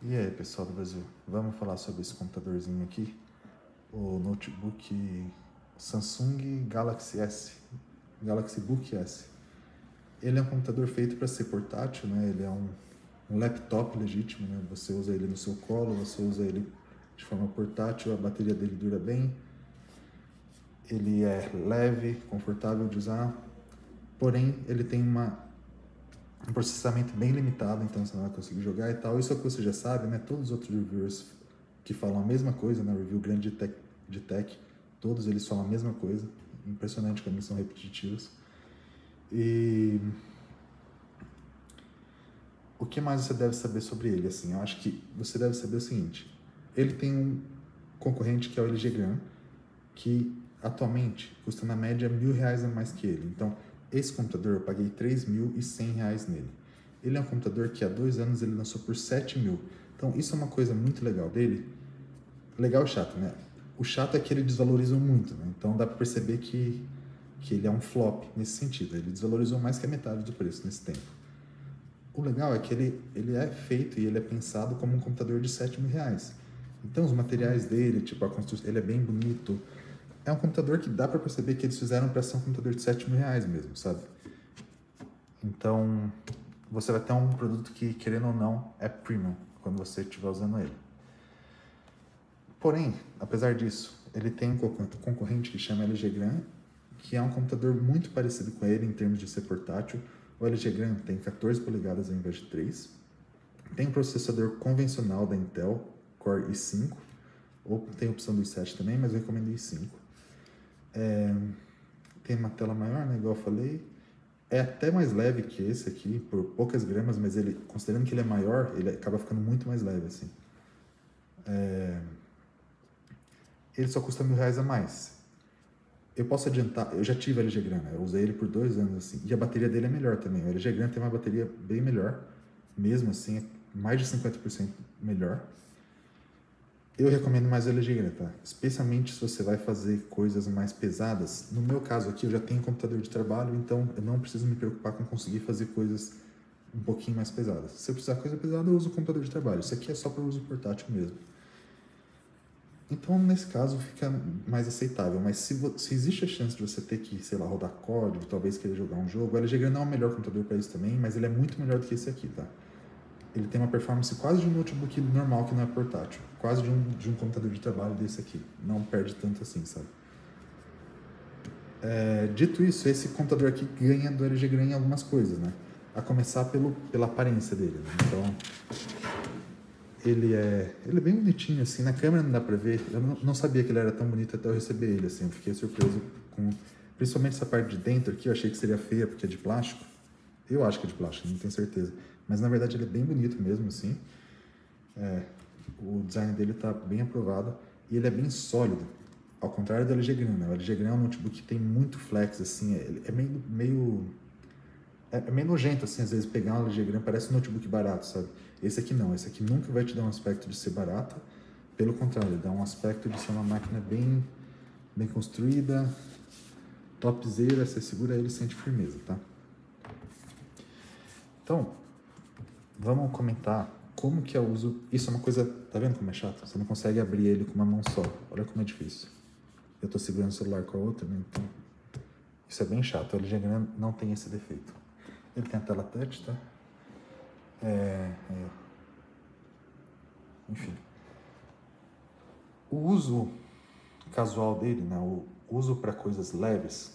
E aí, pessoal do Brasil, vamos falar sobre esse computadorzinho aqui, o notebook Samsung Galaxy S, Galaxy Book S. Ele é um computador feito para ser portátil, né? Ele é um laptop legítimo, né? Você usa ele no seu colo, você usa ele de forma portátil, a bateria dele dura bem, ele é leve, confortável de usar, porém ele tem um processamento bem limitado, então você não vai conseguir jogar e tal. Isso é o que você já sabe, né? Todos os outros reviewers que falam a mesma coisa, né? Review grande de tech, todos eles falam a mesma coisa. Impressionante como eles são repetitivos. E o que mais você deve saber sobre ele? Assim, eu acho que você deve saber o seguinte: ele tem um concorrente que é o LG Gram, que atualmente custa na média R$1.000 a mais que ele. Então, esse computador eu paguei R$3.100 nele. Ele é um computador que há 2 anos ele lançou por 7.000. Então, isso é uma coisa muito legal dele. Legal e chato, né? O chato é que ele desvalorizou muito, né? Então, dá para perceber que ele é um flop nesse sentido. Ele desvalorizou mais que a metade do preço nesse tempo. O legal é que ele é feito e ele é pensado como um computador de R$7.000. Então, os materiais dele, tipo a construção, ele é bem bonito. É um computador que dá para perceber que eles fizeram para ser um computador de R$7.000 mesmo, sabe? Então, você vai ter um produto que, querendo ou não, é premium quando você estiver usando ele. Porém, apesar disso, ele tem um concorrente que chama LG Gram, que é um computador muito parecido com ele em termos de ser portátil. O LG Gram tem 14 polegadas ao invés de 3. Tem um processador convencional da Intel, Core i5, ou tem a opção do i7 também, mas eu recomendo i5. Tem uma tela maior, né, igual eu falei. É até mais leve que esse aqui, por poucas gramas, mas ele, considerando que ele é maior, ele acaba ficando muito mais leve, assim. Ele só custa R$1.000 a mais. Eu posso adiantar, eu já tive LG Gram, né? Eu usei ele por 2 anos, assim, e a bateria dele é melhor também. O LG Gram tem uma bateria bem melhor, mesmo assim, é mais de 50% melhor. Eu recomendo mais o LG Gram, tá? Especialmente se você vai fazer coisas mais pesadas. No meu caso aqui, eu já tenho computador de trabalho, então eu não preciso me preocupar com conseguir fazer coisas um pouquinho mais pesadas. Se eu precisar de coisa pesada, eu uso o computador de trabalho. Isso aqui é só para uso portátil mesmo. Então, nesse caso, fica mais aceitável. Mas se existe a chance de você ter que, sei lá, rodar código, talvez querer jogar um jogo, o LG Gram não é o melhor computador para isso também, mas ele é muito melhor do que esse aqui, tá? Ele tem uma performance quase de um notebook normal que não é portátil. Quase de um computador de trabalho desse aqui. Não perde tanto assim, sabe? Dito isso, esse computador aqui ganha do LG Gram em algumas coisas, né? A começar pela aparência dele, né? Então, ele é bem bonitinho, assim. Na câmera não dá pra ver. Eu não sabia que ele era tão bonito até eu receber ele, assim. Eu fiquei surpreso com... Principalmente essa parte de dentro aqui, eu achei que seria feia porque é de plástico. Eu acho que é de plástico, não tenho certeza. Mas na verdade ele é bem bonito mesmo, assim. O design dele tá bem aprovado. E ele é bem sólido. Ao contrário do LG Gram, né? O LG Gram é um notebook que tem muito flex, assim. É meio nojento, assim, às vezes pegar um LG Gram parece um notebook barato, sabe? Esse aqui não, esse aqui nunca vai te dar um aspecto de ser barato. Pelo contrário, ele dá um aspecto de ser uma máquina bem construída, topzera, você segura ele e sente firmeza, tá? Então, vamos comentar como que eu uso... Isso é uma coisa, tá vendo como é chato? Você não consegue abrir ele com uma mão só, olha como é difícil. Eu tô segurando o celular com a outra, né? Então, isso é bem chato, o LG Gram não tem esse defeito. Ele tem a tela touch, tá? Enfim. O uso casual dele, né? O uso para coisas leves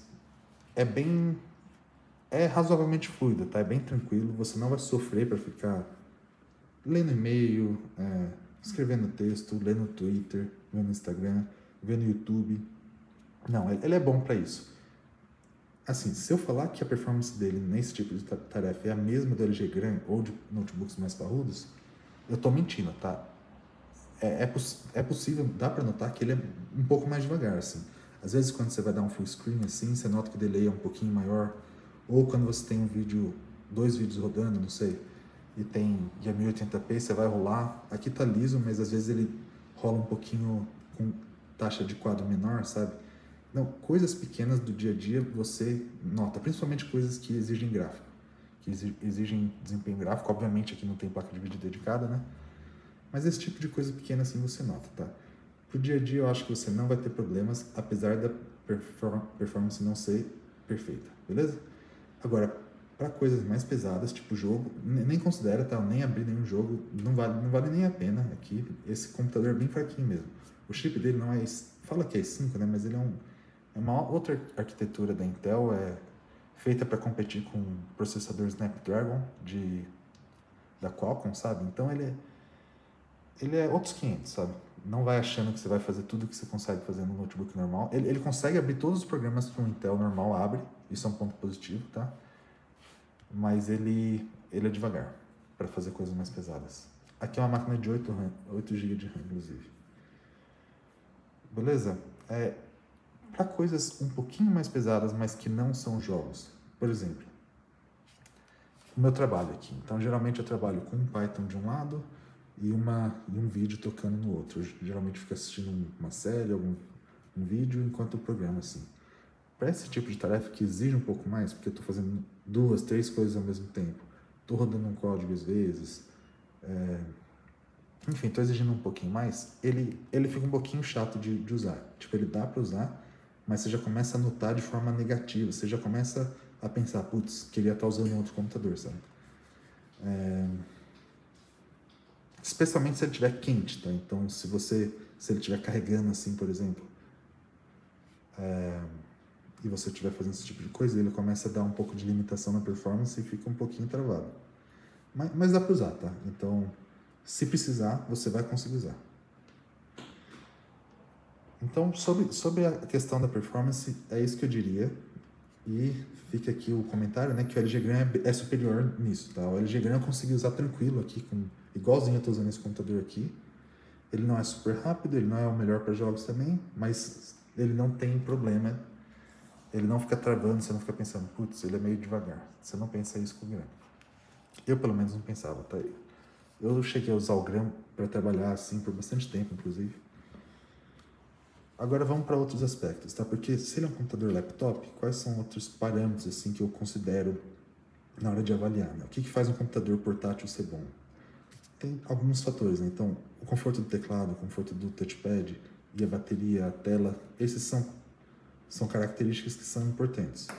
é razoavelmente fluido, tá? É bem tranquilo, você não vai sofrer para ficar lendo e-mail, escrevendo texto, lendo Twitter, vendo Instagram, vendo YouTube. Não, ele é bom para isso. Assim, se eu falar que a performance dele nesse tipo de tarefa é a mesma do LG Gram ou de notebooks mais parrudos, eu tô mentindo, tá? É possível, dá para notar que ele é um pouco mais devagar, assim. Às vezes quando você vai dar um full screen assim, você nota que o delay é um pouquinho maior, ou quando você tem dois vídeos rodando, não sei, e é 1080p, você vai rolar, aqui tá liso, mas às vezes ele rola um pouquinho com taxa de quadro menor, sabe? Não, coisas pequenas do dia a dia você nota, principalmente coisas que exigem gráfico, que exigem desempenho gráfico. Obviamente aqui não tem placa de vídeo dedicada, né? Mas esse tipo de coisa pequena assim você nota, tá? Pro dia a dia eu acho que você não vai ter problemas, apesar da performance não ser perfeita, beleza? Agora, para coisas mais pesadas, tipo jogo, nem considera, tá? Eu nem abri nenhum jogo, não vale nem a pena aqui. Esse computador é bem fraquinho mesmo. O chip dele não é, fala que é i5, né? Mas ele é uma outra arquitetura da Intel, é feita para competir com o processador Snapdragon da Qualcomm, sabe? Então ele é outros 500, sabe? Não vai achando que você vai fazer tudo que você consegue fazer no notebook normal. Ele consegue abrir todos os programas que um Intel normal abre, isso é um ponto positivo, tá? Mas ele é devagar para fazer coisas mais pesadas. Aqui é uma máquina de 8 GB de RAM, inclusive. Beleza? Para coisas um pouquinho mais pesadas, mas que não são jogos. Por exemplo, o meu trabalho aqui. Então, geralmente eu trabalho com um Python de um lado e um vídeo tocando no outro. Eu geralmente fico assistindo uma série, um vídeo, enquanto eu programo assim. Para esse tipo de tarefa que exige um pouco mais, porque eu estou fazendo 2, 3 coisas ao mesmo tempo, estou rodando um código às vezes, enfim, estou exigindo um pouquinho mais, ele fica um pouquinho chato de usar. Tipo, ele dá para usar, mas você já começa a notar de forma negativa, você já começa a pensar, putz, queria estar usando um outro computador, sabe? Especialmente se ele estiver quente, tá? Então, se ele estiver carregando assim, por exemplo, e você estiver fazendo esse tipo de coisa, ele começa a dar um pouco de limitação na performance e fica um pouquinho travado. Mas dá para usar, tá? Então, se precisar, você vai conseguir usar. Então, sobre a questão da performance, é isso que eu diria. E fica aqui o comentário, né, que o LG Gram é superior nisso, tá? O LG Gram eu consegui usar tranquilo aqui, igualzinho eu estou usando esse computador aqui. Ele não é super rápido, ele não é o melhor para jogos também, mas ele não tem problema, ele não fica travando, você não fica pensando, putz, ele é meio devagar. Você não pensa isso com o Gram. Eu, pelo menos, não pensava, tá? Eu cheguei a usar o Gram para trabalhar assim por bastante tempo, inclusive. Agora vamos para outros aspectos, tá? Porque se ele é um computador laptop, quais são outros parâmetros assim que eu considero na hora de avaliar, né? O que faz um computador portátil ser bom? Tem alguns fatores, né? Então, o conforto do teclado, o conforto do touchpad e a bateria, a tela, esses são características que são importantes.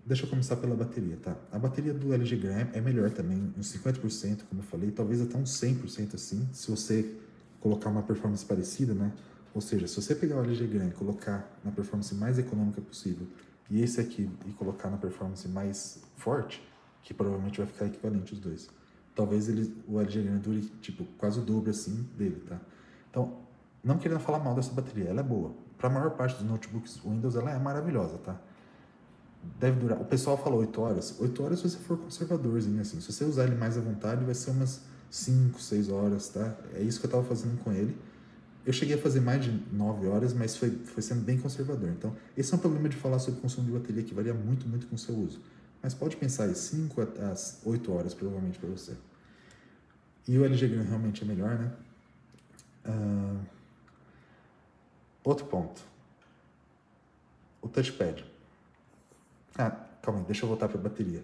Deixa eu começar pela bateria, tá? A bateria do LG Gram é melhor também, uns 50%, como eu falei, talvez até uns 100% assim, se você colocar uma performance parecida, né? Ou seja, se você pegar o LG Gram e colocar na performance mais econômica possível e esse aqui e colocar na performance mais forte, que provavelmente vai ficar equivalente os dois, talvez o LG Gram dure tipo quase o dobro assim dele, tá? Então, não querendo falar mal dessa bateria, ela é boa. Para a maior parte dos notebooks Windows ela é maravilhosa, tá? Deve durar, o pessoal falou 8 horas. 8 horas se você for conservadorzinho assim. Se você usar ele mais à vontade, vai ser umas 5, 6 horas, tá? É isso que eu tava fazendo com ele. Eu cheguei a fazer mais de 9 horas, mas foi sendo bem conservador. Então, esse é um problema de falar sobre consumo de bateria que varia muito, muito com o seu uso. Mas pode pensar em 5 a 8 horas, provavelmente, para você. E o LG Gram realmente é melhor, né? Outro ponto. O touchpad. Calma aí, deixa eu voltar para a bateria.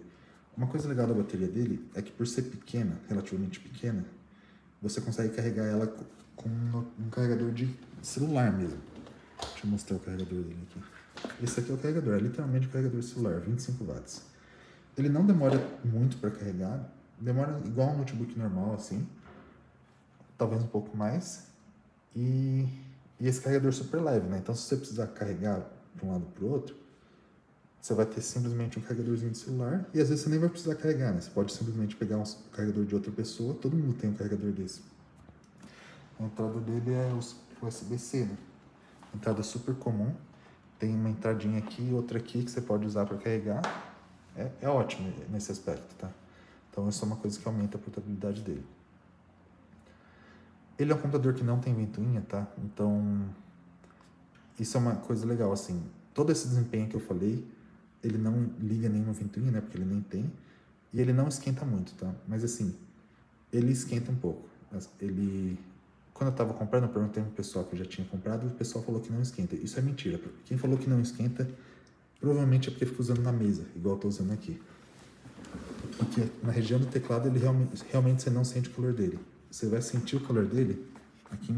Uma coisa legal da bateria dele é que por ser pequena, relativamente pequena, você consegue carregar ela com um carregador de celular mesmo. Deixa eu mostrar o carregador dele aqui. Esse aqui é o carregador, é literalmente o carregador de celular, 25 watts. Ele não demora muito para carregar, demora igual um notebook normal assim, talvez um pouco mais. E esse carregador é super leve, né? Então se você precisar carregar de um lado para o outro, você vai ter simplesmente um carregadorzinho de celular e às vezes você nem vai precisar carregar, né? Você pode simplesmente pegar um carregador de outra pessoa, todo mundo tem um carregador desse. A entrada dele é USB-C, né? Entrada super comum, tem uma entradinha aqui e outra aqui que você pode usar para carregar. É ótimo nesse aspecto, tá? Então isso é uma coisa que aumenta a portabilidade dele. Ele é um computador que não tem ventoinha, tá? Então isso é uma coisa legal, assim. Todo esse desempenho que eu falei, ele não liga nenhuma ventoinha, né? Porque ele nem tem. E ele não esquenta muito, tá? Mas assim, ele esquenta um pouco. Quando eu tava comprando, eu perguntei pro pessoal que eu já tinha comprado e o pessoal falou que não esquenta. Isso é mentira. Quem falou que não esquenta, provavelmente é porque fica usando na mesa, igual eu tô usando aqui. Porque na região do teclado, ele realmente você não sente o calor dele. você vai sentir o calor dele aqui.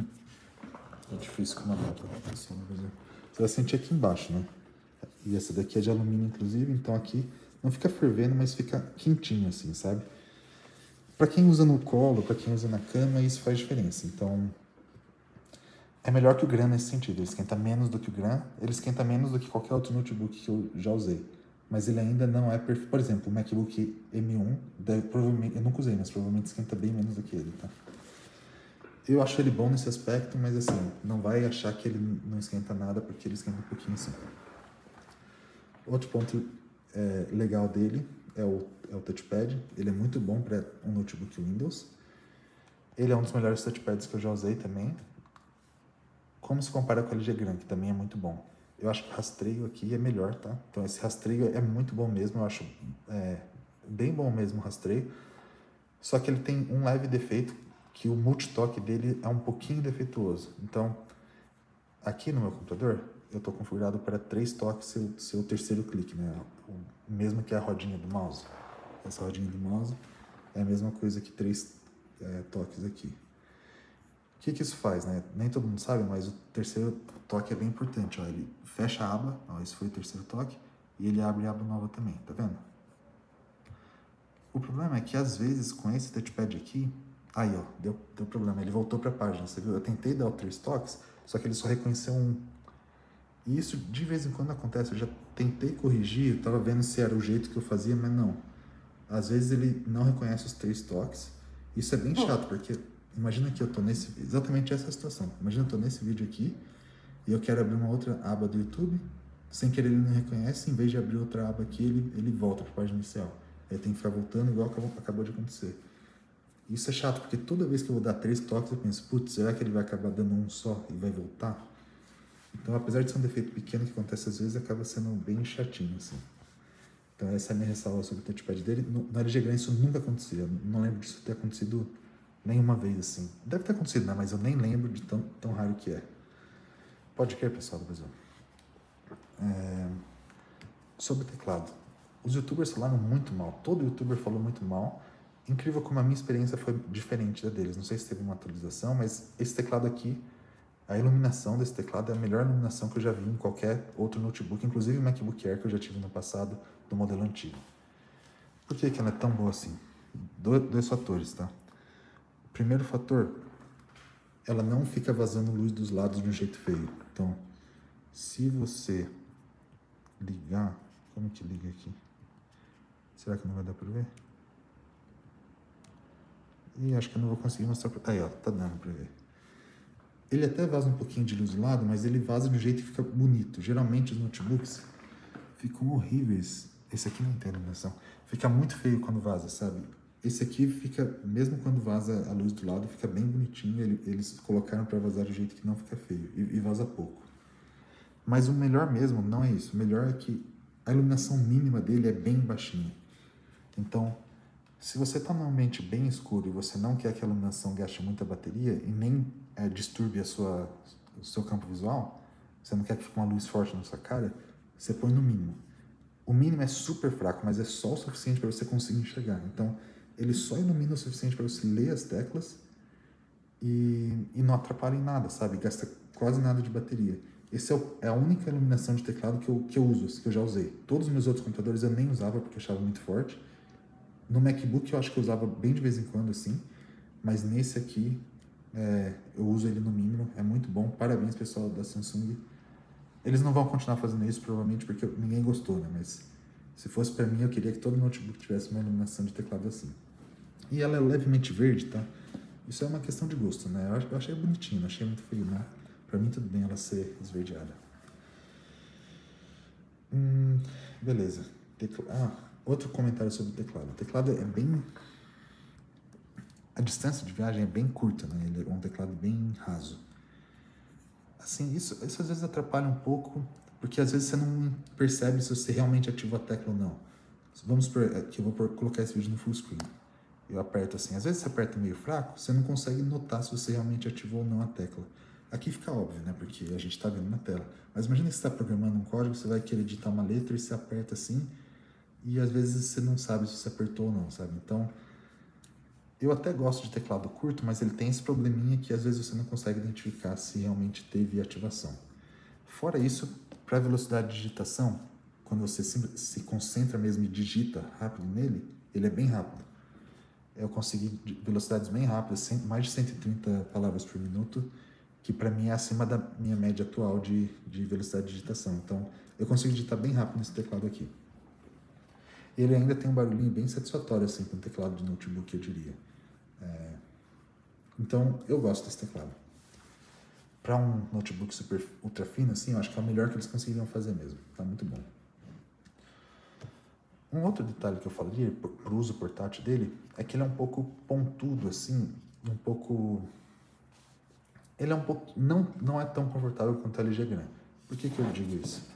É difícil com uma lata assim, por exemplo. Você vai sentir aqui embaixo, né? E essa daqui é de alumínio, inclusive, então aqui não fica fervendo, mas fica quentinho assim, sabe? Para quem usa no colo, para quem usa na cama, isso faz diferença. Então, é melhor que o Gran nesse sentido. Ele esquenta menos do que o Gran, ele esquenta menos do que qualquer outro notebook que eu já usei. Mas ele ainda não é perfeito. Por exemplo, o MacBook M1, provavelmente, eu nunca usei, mas provavelmente esquenta bem menos do que ele, tá? Eu acho ele bom nesse aspecto, mas assim, não vai achar que ele não esquenta nada, porque ele esquenta um pouquinho assim. Outro ponto legal dele é o touchpad. Ele é muito bom para um notebook Windows. Ele é um dos melhores touchpads que eu já usei também. Como se compara com o LG Gran, que também é muito bom. Eu acho que o rastreio aqui é melhor, tá? Então esse rastreio é muito bom mesmo, eu acho bem bom mesmo o rastreio. Só que ele tem um leve defeito, que o multitoque dele é um pouquinho defeituoso. Então, aqui no meu computador, eu estou configurado para 3 toques seu terceiro clique, né? O mesmo que a rodinha do mouse. Essa rodinha do mouse é a mesma coisa que 3 toques aqui. O que isso faz, né? Nem todo mundo sabe, mas o terceiro toque é bem importante. Ó. Ele fecha a aba, ó, esse foi o terceiro toque, e ele abre a aba nova também, tá vendo? O problema é que às vezes com esse touchpad aqui, aí ó, deu problema, ele voltou para a página, você viu? Eu tentei dar o 3 toques, só que ele só reconheceu um. E isso de vez em quando acontece, eu já tentei corrigir, eu tava vendo se era o jeito que eu fazia, mas não. Às vezes ele não reconhece os 3 toques, isso é bem chato, porque imagina que eu tô exatamente essa situação. Imagina que eu tô nesse vídeo aqui e eu quero abrir uma outra aba do YouTube, sem querer ele não reconhece, em vez de abrir outra aba aqui, ele volta para a página inicial. Aí tem que ficar voltando igual acabou de acontecer. Isso é chato, porque toda vez que eu vou dar 3 toques, eu penso, putz, será que ele vai acabar dando um só e vai voltar? Então, apesar de ser um defeito pequeno que acontece às vezes, acaba sendo bem chatinho, assim. Então, essa é a minha ressalva sobre o touchpad dele. No LG Gran isso nunca acontecia. Não lembro disso ter acontecido nenhuma vez, assim. Deve ter acontecido, né? Mas eu nem lembro de tão raro que é. Pode crer, pessoal do Brasil. Sobre o teclado. Os youtubers falaram muito mal. Todo youtuber falou muito mal. Incrível como a minha experiência foi diferente da deles. Não sei se teve uma atualização, mas esse teclado aqui, a iluminação desse teclado é a melhor iluminação que eu já vi em qualquer outro notebook, inclusive o MacBook Air que eu já tive no passado, do modelo antigo. Por que ela é tão boa assim? Dois fatores, tá? O primeiro fator, ela não fica vazando luz dos lados de um jeito feio. Então, se você ligar... Como que liga aqui? Será que não vai dar pra ver? Ih, acho que eu não vou conseguir mostrar pra... Aí, ó, tá dando pra ver. Ele até vaza um pouquinho de luz do lado, mas ele vaza de um jeito que fica bonito. Geralmente os notebooks ficam horríveis. Esse aqui não tem iluminação. Fica muito feio quando vaza, sabe? Esse aqui fica, mesmo quando vaza a luz do lado, fica bem bonitinho. Eles colocaram para vazar de um jeito que não fica feio e vaza pouco. Mas o melhor mesmo não é isso. O melhor é que a iluminação mínima dele é bem baixinha. Então, se você está num ambiente bem escuro e você não quer que a iluminação gaste muita bateria e nem disturbe o seu campo visual, você não quer que fique uma luz forte na sua cara, você põe no mínimo. O mínimo é super fraco, mas é só o suficiente para você conseguir enxergar. Então, ele só ilumina o suficiente para você ler as teclas e não atrapalha em nada, sabe? Gasta quase nada de bateria. Essa é a única iluminação de teclado que eu uso, que eu já usei. Todos os meus outros computadores eu nem usava porque eu achava muito forte. No MacBook eu acho que eu usava bem de vez em quando, assim. Mas nesse aqui, eu uso ele no mínimo. É muito bom. Parabéns, pessoal da Samsung. Eles não vão continuar fazendo isso, provavelmente, porque ninguém gostou, né? Mas se fosse pra mim, eu queria que todo notebook tivesse uma iluminação de teclado assim. E ela é levemente verde, tá? Isso é uma questão de gosto, né? Eu achei bonitinho, não achei muito feio, né? Pra mim, tudo bem ela ser esverdeada. Beleza. Outro comentário sobre o teclado. O teclado é bem... A distância de viagem é bem curta, né? Ele é um teclado bem raso. Assim, isso às vezes atrapalha um pouco, porque às vezes você não percebe se você realmente ativou a tecla ou não. Vamos supor que eu vou colocar esse vídeo no full screen. Eu aperto assim. Às vezes você aperta meio fraco, você não consegue notar se você realmente ativou ou não a tecla. Aqui fica óbvio, né? Porque a gente está vendo na tela. Mas imagina que você está programando um código, você vai querer digitar uma letra e você aperta assim, e às vezes você não sabe se você apertou ou não, sabe? Então, Eu até gosto de teclado curto, mas ele tem esse probleminha que às vezes você não consegue identificar se realmente teve ativação. Fora isso, para velocidade de digitação, quando você se concentra mesmo e digita rápido nele, ele é bem rápido. Eu consegui velocidades bem rápidas, mais de 130 palavras por minuto, que para mim é acima da minha média atual de velocidade de digitação. Então, eu consigo digitar bem rápido nesse teclado aqui. Ele ainda tem um barulhinho bem satisfatório, assim, com o teclado de notebook, eu diria. Então, eu gosto desse teclado. Para um notebook super ultra fino, assim, eu acho que é o melhor que eles conseguiriam fazer mesmo. Tá muito bom. Um outro detalhe que eu falaria pro uso portátil dele é que ele é um pouco pontudo, assim, um pouco... Ele é um pouco... Não é tão confortável quanto o LG Gram. Por que eu digo isso?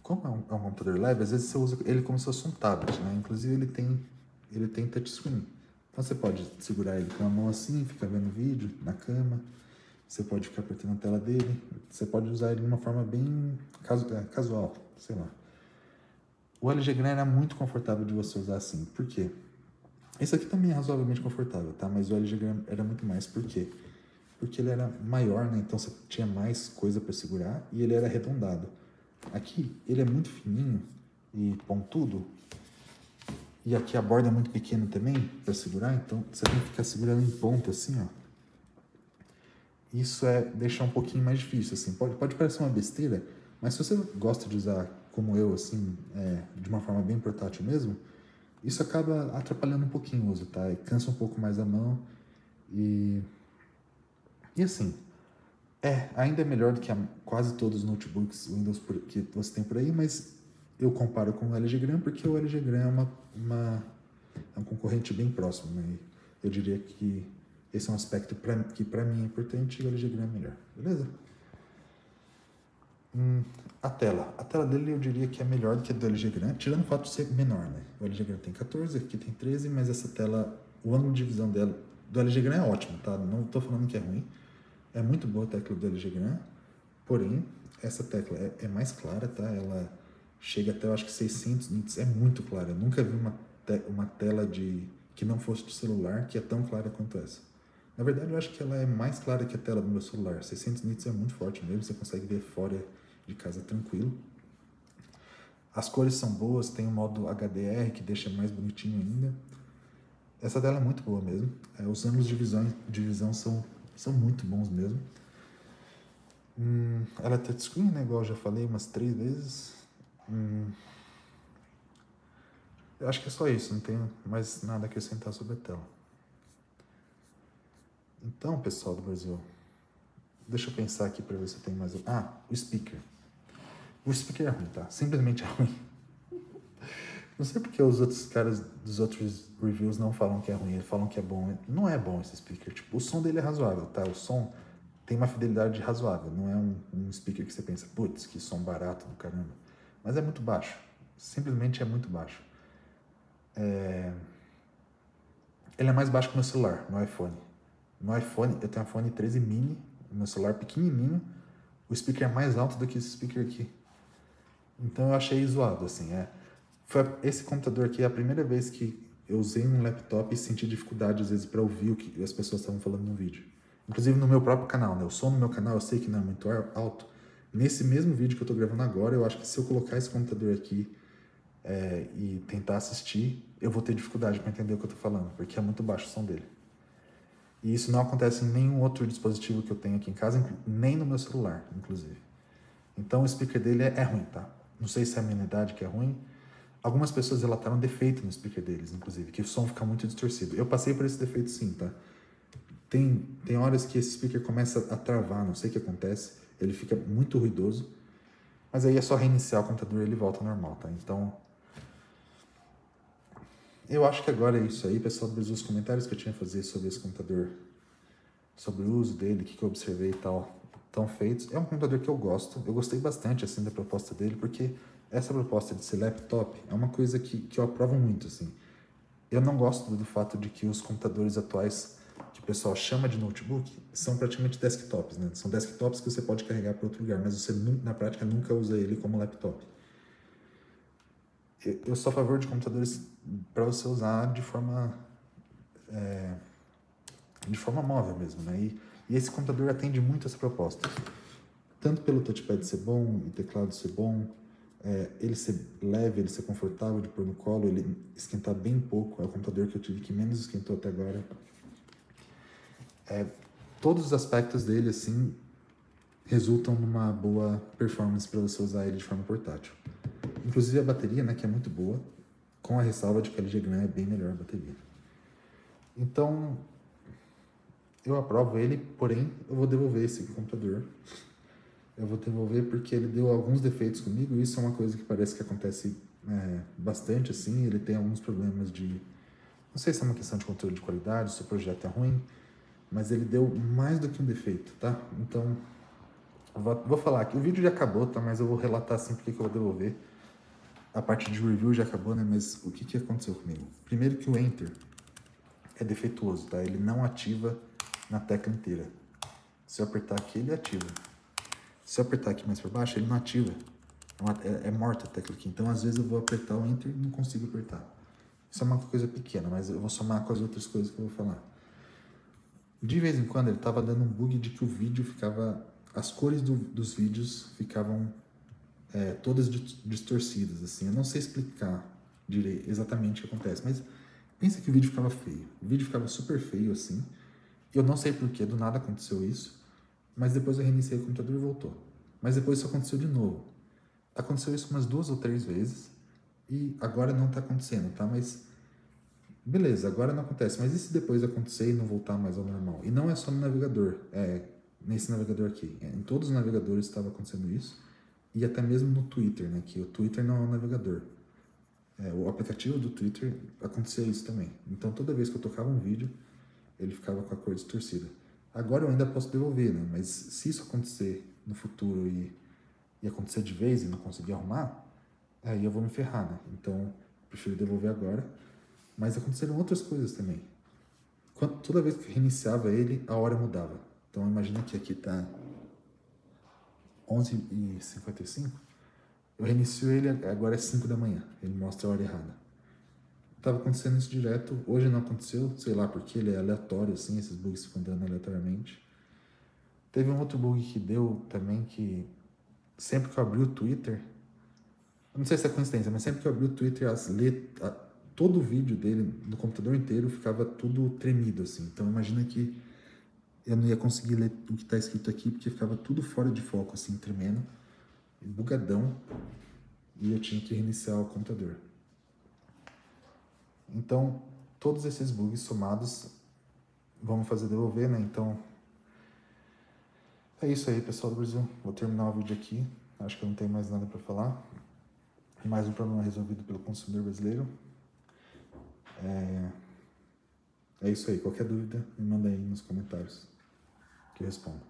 Como é um computador leve, às vezes você usa ele como se fosse um tablet, né? Inclusive ele tem touchscreen. Então você pode segurar ele com a mão assim, ficar vendo vídeo na cama. Você pode ficar apertando a tela dele. Você pode usar ele de uma forma bem casual, sei lá. O LG Gram era muito confortável de você usar assim. Por quê? Esse aqui também é razoavelmente confortável, tá? Mas o LG Gram era muito mais. Por quê? Porque ele era maior, né? Então você tinha mais coisa para segurar e ele era arredondado. Aqui, ele é muito fininho e pontudo. E aqui a borda é muito pequena também para segurar, então você tem que ficar segurando em ponta assim, ó. Isso deixa um pouquinho mais difícil, assim. Pode parecer uma besteira, mas se você gosta de usar como eu, assim, de uma forma bem portátil mesmo, isso acaba atrapalhando um pouquinho o uso, tá? E cansa um pouco mais a mão e assim, ainda é melhor do que quase todos os notebooks Windows que você tem por aí, mas eu comparo com o LG Gram porque o LG Gram é um concorrente bem próximo, né? Eu diria que esse é um aspecto que para mim é importante e o LG Gram é melhor, beleza? A tela dele eu diria que é melhor do que a do LG Gram, tirando o fato de ser menor, né? O LG Gram tem 14, aqui tem 13, mas essa tela, o ângulo de visão dela do LG Gram é ótimo, tá? Não tô falando que é ruim. É muito boa a tecla do LG Gram, porém, essa tecla é mais clara, tá? Ela chega até, eu acho que 600 nits, é muito clara. Eu nunca vi uma tela que não fosse de celular que é tão clara quanto essa. Na verdade, eu acho que ela é mais clara que a tela do meu celular. 600 nits é muito forte mesmo, você consegue ver fora de casa tranquilo. As cores são boas, tem o modo HDR que deixa mais bonitinho ainda. Essa tela é muito boa mesmo. Os ângulos de visão são muito bons mesmo. Ela é touchscreen, né? Igual eu já falei umas 3 vezes. Eu acho que é só isso, não tenho mais nada a acrescentar sobre a tela. Então, pessoal do Brasil, deixa eu pensar aqui para ver se tem mais... o speaker. O speaker é ruim, tá? Simplesmente é ruim. Não sei porque os outros caras dos outros reviews não falam que é ruim, eles falam que é bom. Não é bom esse speaker. Tipo, o som dele é razoável, tá? O som tem uma fidelidade razoável. Não é um speaker que você pensa, putz, que som barato do caramba. Mas é muito baixo. Simplesmente é muito baixo. Ele é mais baixo que o meu celular, no iPhone. No iPhone, eu tenho um iPhone 13 mini, o meu celular pequenininho. O speaker é mais alto do que esse speaker aqui. Então eu achei zoado, assim, esse computador aqui é a primeira vez que eu usei um laptop e senti dificuldade, às vezes, para ouvir o que as pessoas estavam falando no vídeo. Inclusive no meu próprio canal, né? O som no meu canal eu sei que não é muito alto. Nesse mesmo vídeo que eu tô gravando agora, eu acho que se eu colocar esse computador aqui e tentar assistir, eu vou ter dificuldade para entender o que eu tô falando, porque é muito baixo o som dele. E isso não acontece em nenhum outro dispositivo que eu tenho aqui em casa, nem no meu celular, inclusive. Então o speaker dele é ruim, tá? Não sei se é a minha idade que é ruim. Algumas pessoas relataram defeito no speaker deles, inclusive, que o som fica muito distorcido. Eu passei por esse defeito sim, tá? Tem horas que esse speaker começa a travar, não sei o que acontece, ele fica muito ruidoso, mas aí é só reiniciar o computador e ele volta ao normal, tá? Então, eu acho que agora é isso aí, pessoal. Os comentários que eu tinha a fazer sobre esse computador, sobre o uso dele, o que eu observei e tal, estão feitos. É um computador que eu gosto, eu gostei bastante, assim, da proposta dele, porque essa proposta de ser laptop é uma coisa que eu aprovo muito, assim. Eu não gosto do fato de que os computadores atuais, que o pessoal chama de notebook, são praticamente desktops, né? São desktops que você pode carregar para outro lugar, mas você, na prática, nunca usa ele como laptop. Eu sou a favor de computadores para você usar de forma de forma móvel mesmo, né? E esse computador atende muito essa proposta. Tanto pelo touchpad ser bom e teclado ser bom, ele ser leve, ele ser confortável de pôr no colo, ele esquentar bem pouco. É o computador que eu tive que menos esquentou até agora. Todos os aspectos dele, assim, resultam numa boa performance para você usar ele de forma portátil. Inclusive a bateria, né, que é muito boa, com a ressalva de que a LG Gram é bem melhor a bateria. Então, eu aprovo ele, porém, eu vou devolver esse computador. Eu vou devolver porque ele deu alguns defeitos comigo. Isso é uma coisa que parece que acontece bastante, assim. Ele tem alguns problemas de... Não sei se é uma questão de controle de qualidade, se o projeto é ruim, mas ele deu mais do que um defeito, tá? Então, vou falar aqui. O vídeo já acabou, tá? Mas eu vou relatar assim porque que eu vou devolver. A parte de review já acabou, né? Mas o que aconteceu comigo? Primeiro que o Enter é defeituoso, tá? Ele não ativa na tecla inteira. Se eu apertar aqui, ele ativa. Se eu apertar aqui mais para baixo, ele não ativa. É morta a tecla aqui. Então, às vezes, eu vou apertar o Enter e não consigo apertar. Isso é uma coisa pequena, mas eu vou somar com as outras coisas que eu vou falar. De vez em quando, ele estava dando um bug de que o vídeo ficava... As cores dos vídeos ficavam todas distorcidas, assim. Eu não sei explicar direito exatamente o que acontece, mas pensa que o vídeo ficava feio. O vídeo ficava super feio, assim. Eu não sei porquê, do nada aconteceu isso. Mas depois eu reiniciei o computador e voltou. Mas depois isso aconteceu de novo. Aconteceu isso umas 2 ou 3 vezes. E agora não tá acontecendo, tá? Mas beleza, agora não acontece. Mas e se depois acontecer e não voltar mais ao normal? E não é só no navegador. Nesse navegador aqui. Em todos os navegadores estava acontecendo isso. E até mesmo no Twitter, né? Que o Twitter não é um navegador. O aplicativo do Twitter acontecia isso também. Então toda vez que eu tocava um vídeo, ele ficava com a cor distorcida. Agora eu ainda posso devolver, né? Mas se isso acontecer no futuro e acontecer de vez e não conseguir arrumar, aí eu vou me ferrar, né? Então, eu prefiro devolver agora. Mas aconteceram outras coisas também. Toda vez que eu reiniciava ele, a hora mudava. Então, imagina que aqui tá 11h55. Eu reinicio ele, agora é 5 da manhã. Ele mostra a hora errada. Tava acontecendo isso direto, hoje não aconteceu, sei lá porque ele é aleatório assim, esses bugs ficam dando aleatoriamente. Teve um outro bug que deu também que sempre que eu abri o Twitter, não sei se é coincidência, mas sempre que eu abri o Twitter, todo o vídeo dele no computador inteiro ficava tudo tremido assim. Então imagina que eu não ia conseguir ler o que está escrito aqui porque ficava tudo fora de foco assim, tremendo, bugadão, e eu tinha que reiniciar o computador. Então, todos esses bugs somados vão me fazer devolver, né? Então, é isso aí, pessoal do Brasil. Vou terminar o vídeo aqui. Acho que eu não tenho mais nada para falar. Mais um problema resolvido pelo consumidor brasileiro. É isso aí. Qualquer dúvida, me manda aí nos comentários que eu respondo.